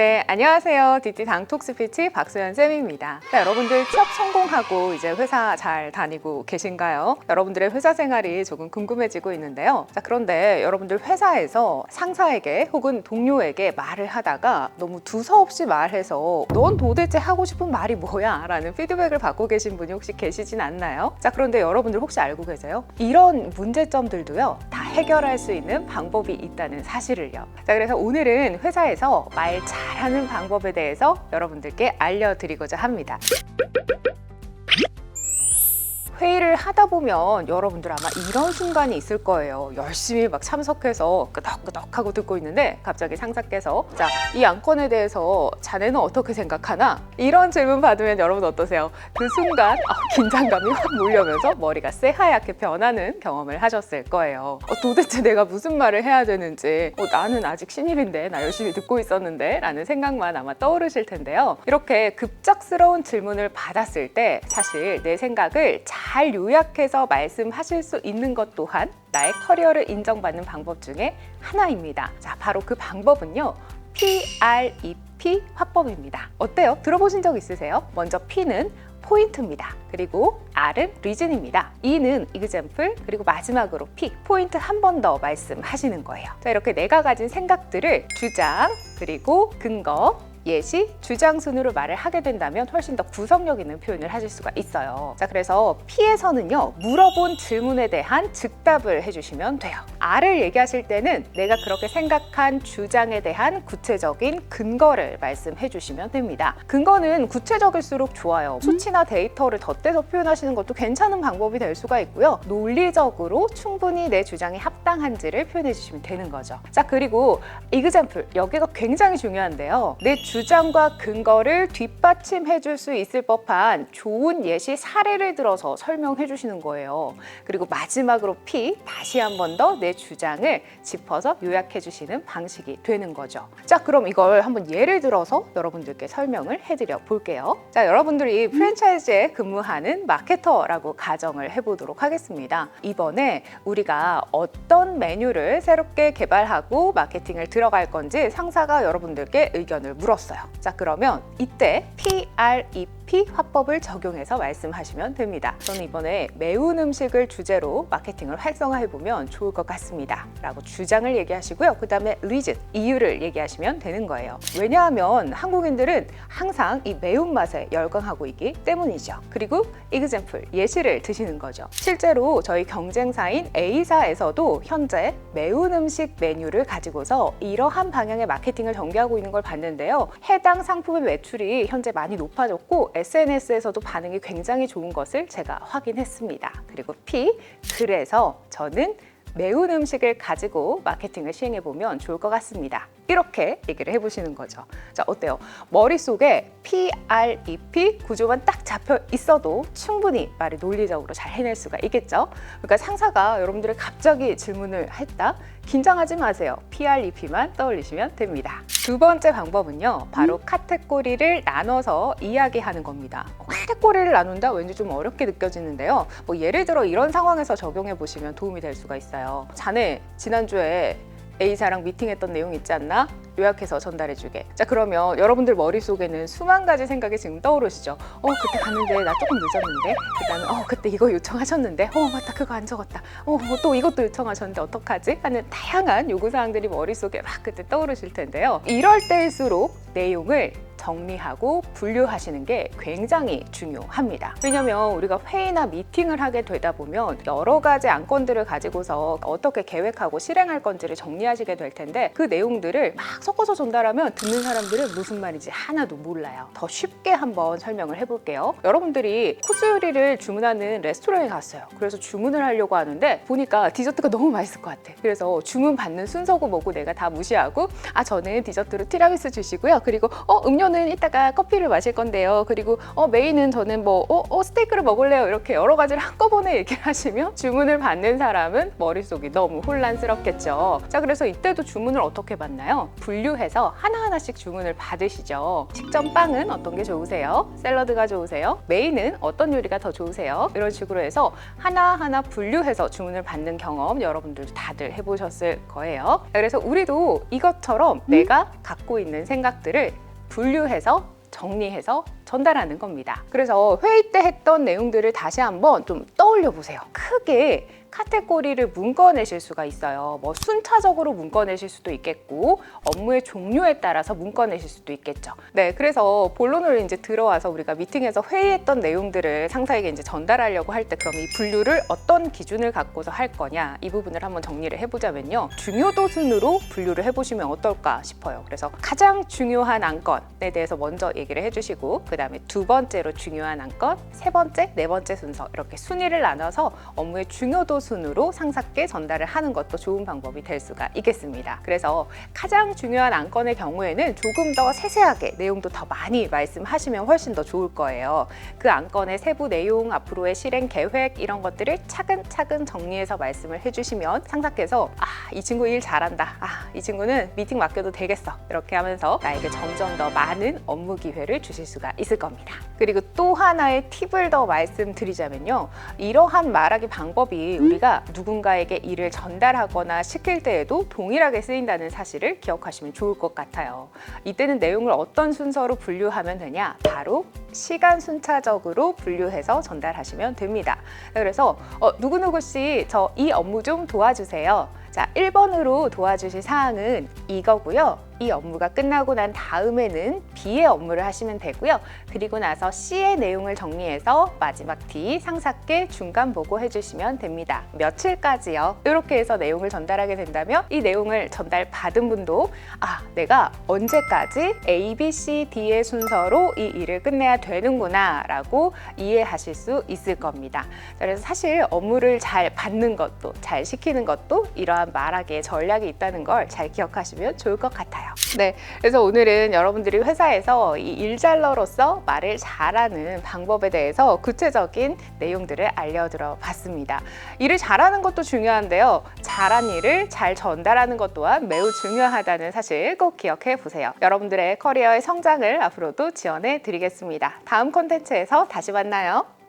네, 안녕하세요. DT 당톡스피치 박소연 쌤입니다. 여러분들 취업 성공하고 이제 회사 잘 다니고 계신가요? 여러분들의 회사 생활이 조금 궁금해지고 있는데요. 그런데 여러분들 회사에서 상사에게 혹은 동료에게 말을 하다가 너무 두서없이 말해서 넌 도대체 하고 싶은 말이 뭐야? 라는 피드백을 받고 계신 분이 혹시 계시진 않나요? 그런데 여러분들 혹시 알고 계세요? 이런 문제점들도요, 다 해결할 수 있는 방법이 있다는 사실을요. 그래서 오늘은 회사에서 말 잘하는 방법에 대해서 여러분들께 알려드리고자 합니다. 회의를 하다 보면 여러분들 아마 이런 순간이 있을 거예요. 열심히 막 참석해서 끄덕끄덕하고 듣고 있는데 갑자기 상사께서 자, 이 안건에 대해서 자네는 어떻게 생각하나? 이런 질문 받으면 여러분 어떠세요? 그 순간 긴장감이 확 몰려면서 머리가 새하얗게 변하는 경험을 하셨을 거예요. 도대체 내가 무슨 말을 해야 되는지, 나는 아직 신입인데 나 열심히 듣고 있었는데 라는 생각만 아마 떠오르실 텐데요. 이렇게 급작스러운 질문을 받았을 때 사실 내 생각을 잘 요약해서 말씀하실 수 있는 것 또한 나의 커리어를 인정받는 방법 중에 하나입니다. 자, 바로 그 방법은요, PREP 화법입니다. 어때요? 들어보신 적 있으세요? 먼저 P는 포인트입니다. 그리고 R은 리즌입니다. E는 example, 그리고 마지막으로 P, 포인트 한 번 더 말씀하시는 거예요. 자, 이렇게 내가 가진 생각들을 주장, 그리고 근거, 예시, 주장 순으로 말을 하게 된다면 훨씬 더 구성력 있는 표현을 하실 수가 있어요. 자, 그래서 P에서는요, 물어본 질문에 대한 즉답을 해주시면 돼요. R을 얘기하실 때는 내가 그렇게 생각한 주장에 대한 구체적인 근거를 말씀해 주시면 됩니다. 근거는 구체적일수록 좋아요. 수치나 데이터를 덧대서 표현하시는 것도 괜찮은 방법이 될 수가 있고요. 논리적으로 충분히 내 주장이 합당한지를 표현해 주시면 되는 거죠. 자, 그리고 example, 여기가 굉장히 중요한데요. 내 주장과 근거를 뒷받침해 줄 수 있을 법한 좋은 예시 사례를 들어서 설명해 주시는 거예요. 그리고 마지막으로 P, 다시 한 번 더 내 주장을 짚어서 요약해 주시는 방식이 되는 거죠. 자, 그럼 이걸 한번 예를 들어서 여러분들께 설명을 해드려 볼게요. 자, 여러분들이 프랜차이즈에 근무하는 마케터라고 가정을 해보도록 하겠습니다. 이번에 우리가 어떤 메뉴를 새롭게 개발하고 마케팅을 들어갈 건지 상사가 여러분들께 의견을 물었어요. 자, 그러면 이때 PREP 화법을 적용해서 말씀하시면 됩니다. 저는 이번에 매운 음식을 주제로 마케팅을 활성화해보면 좋을 것 같습니다 라고 주장을 얘기하시고요. 그 다음에 reason, 이유를 얘기하시면 되는 거예요. 왜냐하면 한국인들은 항상 이 매운맛에 열광하고 있기 때문이죠. 그리고 example, 예시를 드시는 거죠. 실제로 저희 경쟁사인 A사에서도 현재 매운 음식 메뉴를 가지고서 이러한 방향의 마케팅을 전개하고 있는 걸 봤는데요. 해당 상품의 매출이 현재 많이 높아졌고 SNS에서도 반응이 굉장히 좋은 것을 제가 확인했습니다. 그리고 P, 그래서 저는 매운 음식을 가지고 마케팅을 시행해보면 좋을 것 같습니다. 이렇게 얘기를 해보시는 거죠. 자, 어때요? 머릿속에 PREP 구조만 딱 잡혀 있어도 충분히 말을 논리적으로 잘 해낼 수가 있겠죠? 그러니까 상사가 여러분들이 갑자기 질문을 했다? 긴장하지 마세요. PREP만 떠올리시면 됩니다. 두 번째 방법은요, 바로 카테고리를 나눠서 이야기하는 겁니다. 카테고리를 나눈다? 왠지 좀 어렵게 느껴지는데요. 예를 들어 이런 상황에서 적용해 보시면 도움이 될 수가 있어요. 자네, 지난주에 A사랑 미팅했던 내용 있지 않나? 요약해서 전달해주게. 자, 그러면 여러분들 머릿속에는 수만 가지 생각이 지금 떠오르시죠? 그때 갔는데 나 조금 늦었는데, 그다음에 그때 이거 요청하셨는데, 맞다, 그거 안 적었다, 또 이것도 요청하셨는데 어떡하지? 하는 다양한 요구사항들이 머릿속에 막 그때 떠오르실 텐데요. 이럴 때일수록 내용을 정리하고 분류하시는 게 굉장히 중요합니다. 왜냐면 우리가 회의나 미팅을 하게 되다 보면 여러 가지 안건들을 가지고서 어떻게 계획하고 실행할 건지를 정리하시게 될 텐데 그 내용들을 막 섞어서 전달하면 듣는 사람들은 무슨 말인지 하나도 몰라요. 더 쉽게 한번 설명을 해볼게요. 여러분들이 코스 요리를 주문하는 레스토랑에 갔어요. 그래서 주문을 하려고 하는데 보니까 디저트가 너무 맛있을 것 같아. 그래서 주문 받는 순서고 뭐고 내가 다 무시하고 저는 디저트로 티라미수 주시고요. 그리고 음료 메인으로는 이따가 커피를 마실 건데요. 그리고 메인은 저는 뭐 스테이크를 먹을래요. 이렇게 여러 가지를 한꺼번에 얘기를 하시면 주문을 받는 사람은 머릿속이 너무 혼란스럽겠죠. 자, 그래서 이때도 주문을 어떻게 받나요? 분류해서 하나하나씩 주문을 받으시죠. 식전빵은 어떤 게 좋으세요? 샐러드가 좋으세요? 메인은 어떤 요리가 더 좋으세요? 이런 식으로 해서 하나하나 분류해서 주문을 받는 경험 여러분들도 다들 해보셨을 거예요. 그래서 우리도 이것처럼 내가 갖고 있는 생각들을 분류해서 정리해서 전달하는 겁니다. 그래서 회의 때 했던 내용들을 다시 한번 좀 떠올려 보세요. 크게 카테고리를 묶어내실 수가 있어요. 뭐 순차적으로 묶어내실 수도 있겠고 업무의 종류에 따라서 묶어내실 수도 있겠죠. 네, 그래서 본론으로 이제 들어와서 우리가 미팅에서 회의했던 내용들을 상사에게 이제 전달하려고 할 때 그럼 이 분류를 어떤 기준을 갖고서 할 거냐 이 부분을 한번 정리를 해보자면요. 중요도 순으로 분류를 해보시면 어떨까 싶어요. 그래서 가장 중요한 안건에 대해서 먼저 얘기를 해주시고 그 다음에 두 번째로 중요한 안건, 세 번째, 네 번째 순서 이렇게 순위를 나눠서 업무의 중요도 순으로 상사께 전달을 하는 것도 좋은 방법이 될 수가 있겠습니다. 그래서 가장 중요한 안건의 경우에는 조금 더 세세하게 내용도 더 많이 말씀하시면 훨씬 더 좋을 거예요. 그 안건의 세부 내용, 앞으로의 실행 계획 이런 것들을 차근차근 정리해서 말씀을 해주시면 상사께서 이 친구 일 잘한다. 이 친구는 미팅 맡겨도 되겠어. 이렇게 하면서 나에게 점점 더 많은 업무 기회를 주실 수가 있을 겁니다. 그리고 또 하나의 팁을 더 말씀드리자면요. 이러한 말하기 방법이 우리가 누군가에게 일을 전달하거나 시킬 때에도 동일하게 쓰인다는 사실을 기억하시면 좋을 것 같아요. 이때는 내용을 어떤 순서로 분류하면 되냐? 바로 시간 순차적으로 분류해서 전달하시면 됩니다. 그래서 누구누구 씨, 저 이 업무 좀 도와주세요. 자, 1번으로 도와주실 사항은 이거고요. 이 업무가 끝나고 난 다음에는 B의 업무를 하시면 되고요. 그리고 나서 C의 내용을 정리해서 마지막 D 상사께 중간 보고해 주시면 됩니다. 며칠까지요? 이렇게 해서 내용을 전달하게 된다면 이 내용을 전달받은 분도 내가 언제까지 A, B, C, D의 순서로 이 일을 끝내야 되는구나 라고 이해하실 수 있을 겁니다. 그래서 사실 업무를 잘 받는 것도 잘 시키는 것도 이러한 말하기의 전략이 있다는 걸 잘 기억하시면 좋을 것 같아요. 네, 그래서 오늘은 여러분들이 회사에서 이 일잘러로서 말을 잘하는 방법에 대해서 구체적인 내용들을 알려드려 봤습니다. 일을 잘하는 것도 중요한데요. 잘한 일을 잘 전달하는 것 또한 매우 중요하다는 사실 꼭 기억해 보세요. 여러분들의 커리어의 성장을 앞으로도 지원해 드리겠습니다. 다음 콘텐츠에서 다시 만나요.